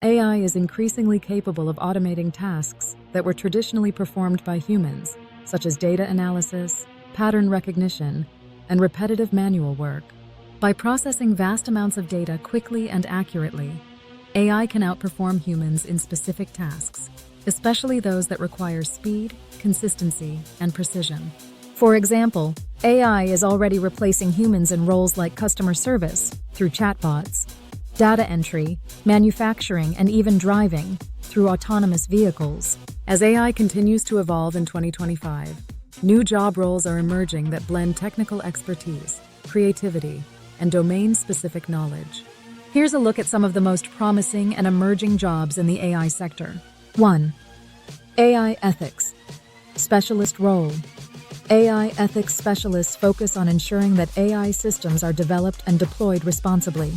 AI is increasingly capable of automating tasks that were traditionally performed by humans, such as data analysis, pattern recognition, and repetitive manual work. By processing vast amounts of data quickly and accurately, AI can outperform humans in specific tasks, especially those that require speed, consistency, and precision. For example, AI is already replacing humans in roles like customer service through chatbots, data entry, manufacturing, and even driving through autonomous vehicles. As AI continues to evolve in 2025, new job roles are emerging that blend technical expertise, creativity, and domain-specific knowledge. Here's a look at some of the most promising and emerging jobs in the AI sector. 1. AI Ethics Specialist Role. AI ethics specialists focus on ensuring that AI systems are developed and deployed responsibly.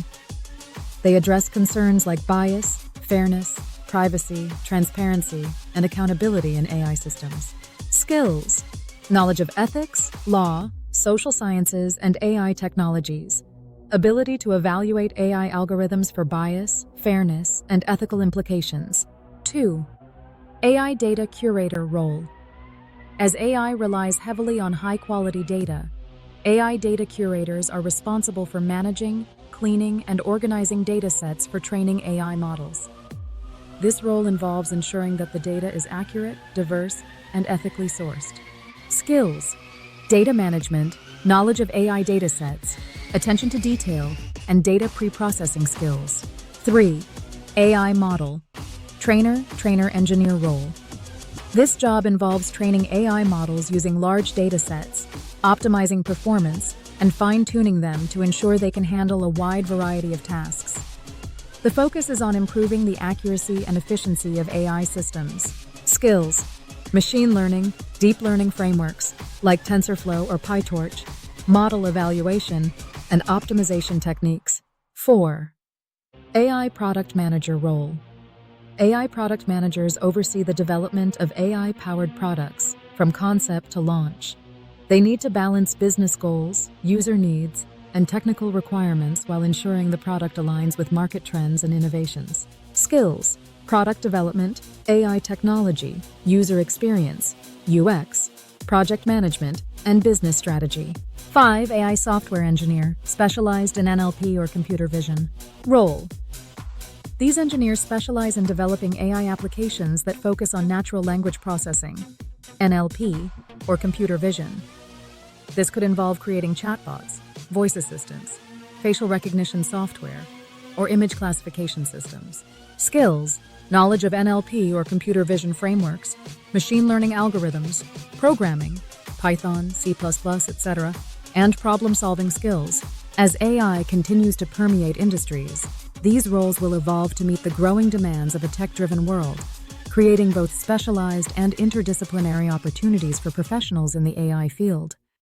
They address concerns like bias, fairness, privacy, transparency, and accountability in AI systems. Skills: knowledge of ethics, law, social sciences, and AI technologies. Ability to evaluate AI algorithms for bias, fairness, and ethical implications. 2. AI Data Curator Role. As AI relies heavily on high-quality data, AI data curators are responsible for managing, cleaning, and organizing datasets for training AI models. This role involves ensuring that the data is accurate, diverse, and ethically sourced. Skills: data management, knowledge of AI datasets, attention to detail, and data pre-processing skills. 3. AI Model. Trainer-engineer role. This job involves training AI models using large datasets, optimizing performance, and fine-tuning them to ensure they can handle a wide variety of tasks. The focus is on improving the accuracy and efficiency of AI systems. Skills: machine learning, deep learning frameworks like TensorFlow or PyTorch, model evaluation, and optimization techniques. 4. AI Product Manager Role. AI product managers oversee the development of AI-powered products from concept to launch. They need to balance business goals, user needs, and technical requirements while ensuring the product aligns with market trends and innovations. Skills: product development, AI technology, user experience, UX, project management, and business strategy. 5. AI software engineer, specialized in NLP or computer vision. Role: these engineers specialize in developing AI applications that focus on natural language processing, NLP, or computer vision. This could involve creating chatbots, voice assistants, facial recognition software, or image classification systems. Skills: knowledge of NLP or computer vision frameworks, machine learning algorithms, programming, Python, C++, etc., and problem-solving skills. As AI continues to permeate industries, these roles will evolve to meet the growing demands of a tech-driven world, creating both specialized and interdisciplinary opportunities for professionals in the AI field.